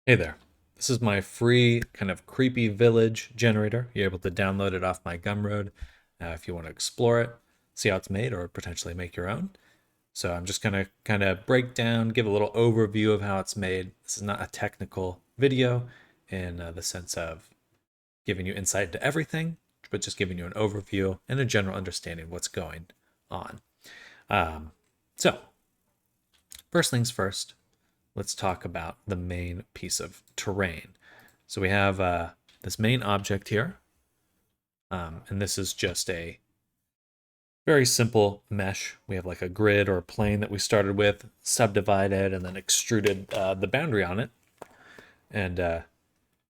Hey there. This is my free kind of creepy village generator. You're able to download it off my Gumroad if you want to explore it, see how it's made, or potentially make your own. So I'm just going to kind of break down, give a little overview of how it's made. This is not a technical video in the sense of giving you insight into everything, but just giving you an overview and a general understanding of what's going on. So, first things first, let's talk about the main piece of terrain. So we have this main object here, and this is just a very simple mesh. We have like a grid or a plane that we started with, subdivided, and then extruded the boundary on it, and it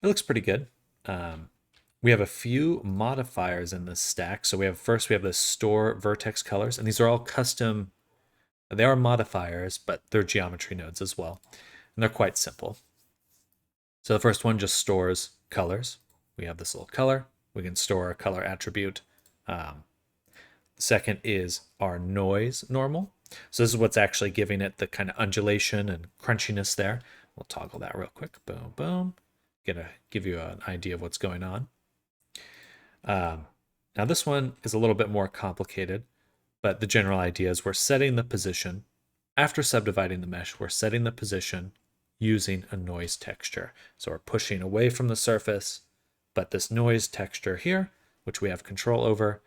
looks pretty good. We have a few modifiers in this stack. So we have the store vertex colors, and these are all custom. They are modifiers, but they're geometry nodes as well, and they're quite simple. So the first one just stores colors. We have this little color. We can store a color attribute. The second is our noise normal. So this is what's actually giving it the kind of undulation and crunchiness there. We'll toggle that real quick. Boom, boom. Gonna give you an idea of what's going on. Now this one is a little bit more complicated, but the general idea is we're setting the position. After subdividing the mesh, we're setting the position using a noise texture. So we're pushing away from the surface, but this noise texture here, which we have control over,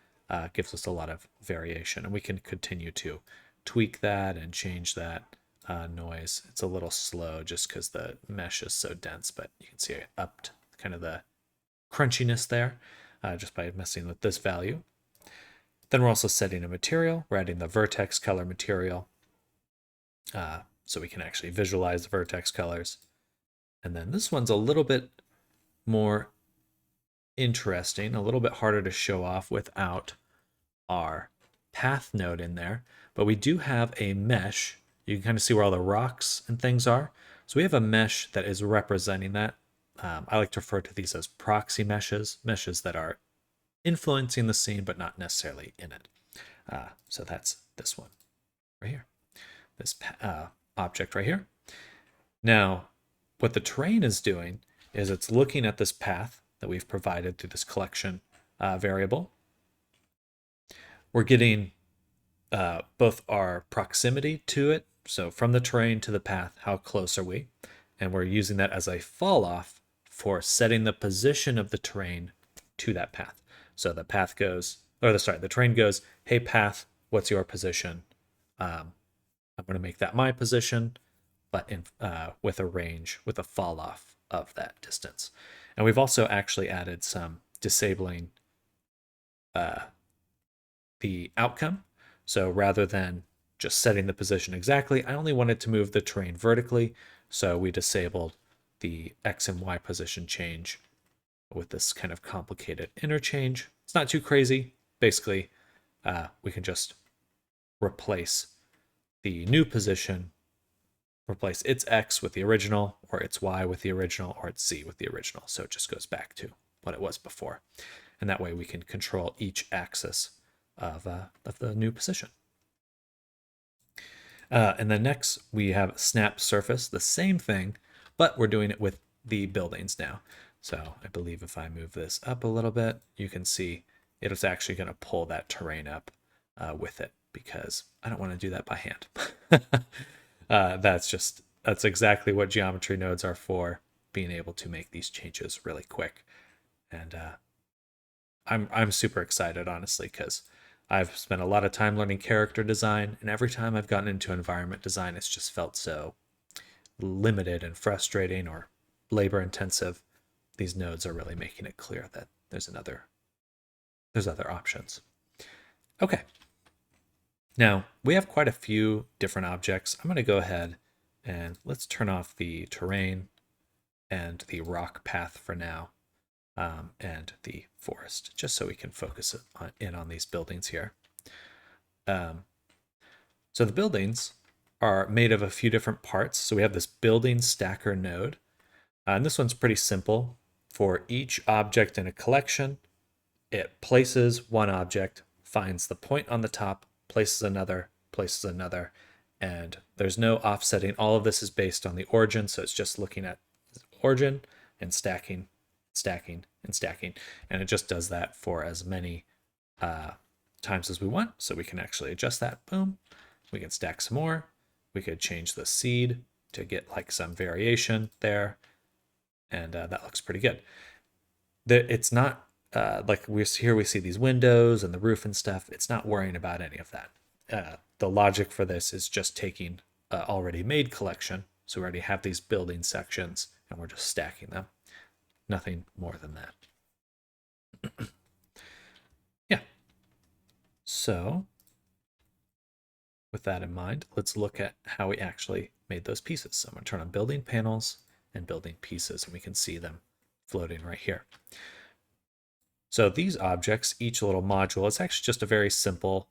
gives us a lot of variation. And we can continue to tweak that and change that noise. It's a little slow just because the mesh is so dense, but you can see it upped kind of the crunchiness there just by messing with this value. Then we're also setting a material. We're adding the vertex color material. So we can actually visualize the vertex colors. And then this one's a little bit more interesting, a little bit harder to show off without our path node in there. But we do have a mesh. You can kind of see where all the rocks and things are. So we have a mesh that is representing that. I like to refer to these as proxy meshes, meshes that are influencing the scene but not necessarily in it. So that's this one right here, this object right here. Now, what the terrain is doing is it's looking at this path that we've provided through this collection variable. We're getting both our proximity to it, so from the terrain to the path, how close are we? And we're using that as a fall off for setting the position of the terrain to that path. So the path goes, the terrain goes, hey path, what's your position? I'm going to make that my position, but with a range, with a fall off of that distance. And we've also actually added some disabling the outcome. So rather than just setting the position exactly, I only wanted to move the terrain vertically. So we disabled the X and Y position change with this kind of complicated interchange. It's not too crazy. Basically, we can just replace the new position, replace its X with the original, or its Y with the original, or its Z with the original. So it just goes back to what it was before. And that way we can control each axis of the new position. And then next we have snap surface, the same thing, but we're doing it with the buildings now. So I believe if I move this up a little bit, you can see it's actually going to pull that terrain up with it because I don't want to do that by hand. That's exactly what geometry nodes are for, being able to make these changes really quick. And I'm super excited, honestly, because I've spent a lot of time learning character design, and every time I've gotten into environment design, it's just felt so limited and frustrating or labor intensive. These nodes are really making it clear that there's other options. Okay. Now, we have quite a few different objects. I'm going to go ahead and let's turn off the terrain and the rock path for now, and the forest, just so we can focus in on these buildings here. So the buildings are made of a few different parts. So we have this building stacker node, and this one's pretty simple. For each object in a collection, it places one object, finds the point on the top, places another, and there's no offsetting. All of this is based on the origin, so it's just looking at origin and stacking, stacking, and stacking. And it just does that for as many times as we want. So we can actually adjust that. Boom. We can stack some more. We could change the seed to get like some variation there. And that looks pretty good. It's not like we see these windows and the roof and stuff. It's not worrying about any of that. The logic for this is just taking already made collection. So we already have these building sections and we're just stacking them. Nothing more than that. Yeah. So with that in mind, let's look at how we actually made those pieces. So I'm going to turn on building panels and building pieces, and we can see them floating right here. So these objects, each little module, is actually just a very simple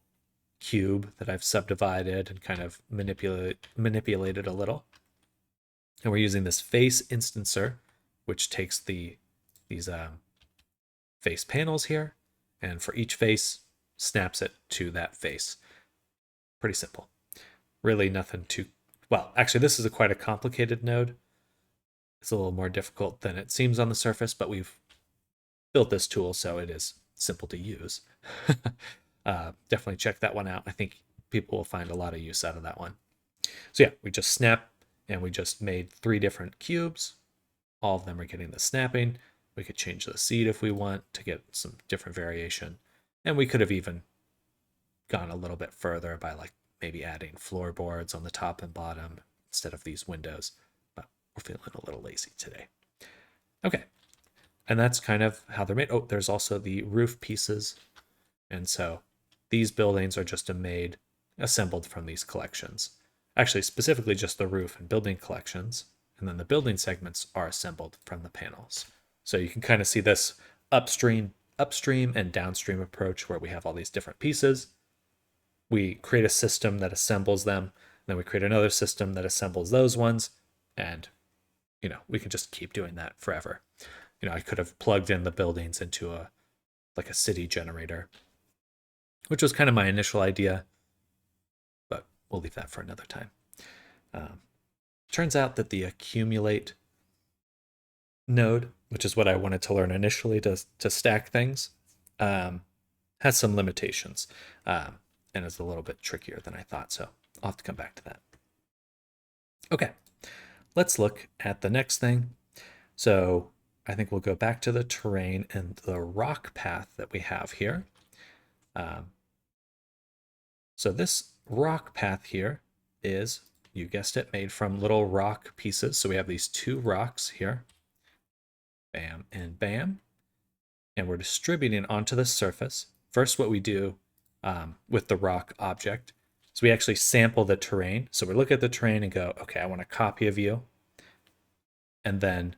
cube that I've subdivided and kind of manipulated a little. And we're using this face instancer, which takes these face panels here, and for each face, snaps it to that face. Pretty simple. Really nothing too, well, actually this is quite a complicated node. It's a little more difficult than it seems on the surface, but we've built this tool so it is simple to use. Definitely check that one out. I think people will find a lot of use out of that one. So yeah, we just snap and we just made 3 different cubes. All of them are getting the snapping. We could change the seed if we want to get some different variation. And we could have even gone a little bit further by like maybe adding floorboards on the top and bottom instead of these windows. But we're feeling a little lazy today. Okay. And that's kind of how they're made. Oh, there's also the roof pieces. And so these buildings are just assembled from these collections. Actually, specifically just the roof and building collections. And then the building segments are assembled from the panels. So you can kind of see this upstream and downstream approach where we have all these different pieces. We create a system that assembles them. Then we create another system that assembles those ones. And, we can just keep doing that forever. I could have plugged in the buildings into a city generator, which was kind of my initial idea, but we'll leave that for another time. Turns out that the accumulate node, which is what I wanted to learn initially to stack things, has some limitations and is a little bit trickier than I thought. So I'll have to come back to that. Okay, let's look at the next thing. So I think we'll go back to the terrain and the rock path that we have here. So this rock path here is, you guessed it, made from little rock pieces. So we have these 2 rocks here. Bam and bam. And we're distributing onto the surface. First, what we do with the rock object is we actually sample the terrain. So we look at the terrain and go, okay, I want a copy of you. And then,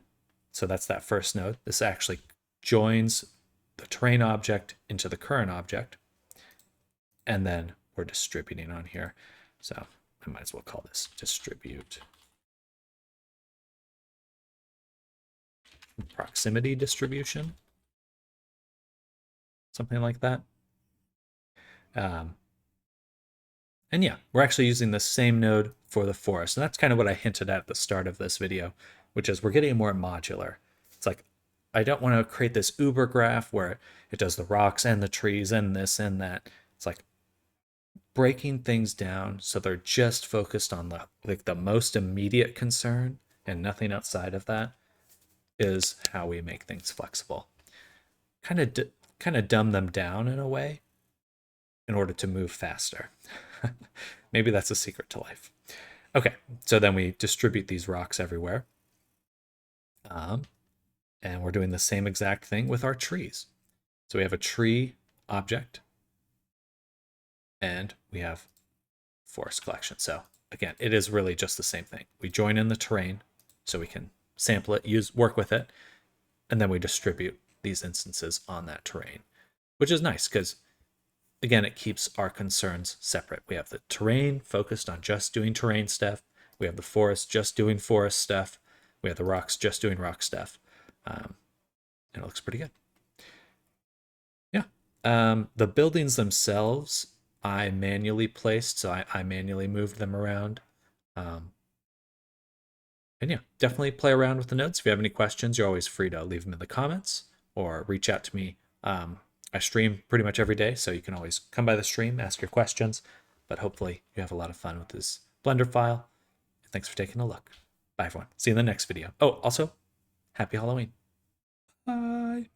so that's that first node. This actually joins the terrain object into the current object. And then we're distributing on here. So I might as well call this distribute. Proximity distribution. Something like that. And yeah, we're actually using the same node for the forest. And that's kind of what I hinted at the start of this video, which is we're getting more modular. It's like, I don't want to create this Uber graph where it does the rocks and the trees and this and that. It's like breaking things down so they're just focused on the most immediate concern and nothing outside of that is how we make things flexible. Kind of dumb them down in a way in order to move faster. Maybe that's a secret to life. Okay, so then we distribute these rocks everywhere. And we're doing the same exact thing with our trees. So we have a tree object and we have forest collection. So again, it is really just the same thing. We join in the terrain so we can sample it, work with it, and then we distribute these instances on that terrain, which is nice because, again, it keeps our concerns separate. We have the terrain focused on just doing terrain stuff. We have the forest just doing forest stuff. We have the rocks just doing rock stuff. And it looks pretty good. Yeah. The buildings themselves, I manually placed, so I manually moved them around. And yeah, definitely play around with the notes. If you have any questions, you're always free to leave them in the comments or reach out to me. I stream pretty much every day, so you can always come by the stream, ask your questions. But hopefully you have a lot of fun with this Blender file. Thanks for taking a look. Bye, everyone. See you in the next video. Oh, also, happy Halloween. Bye.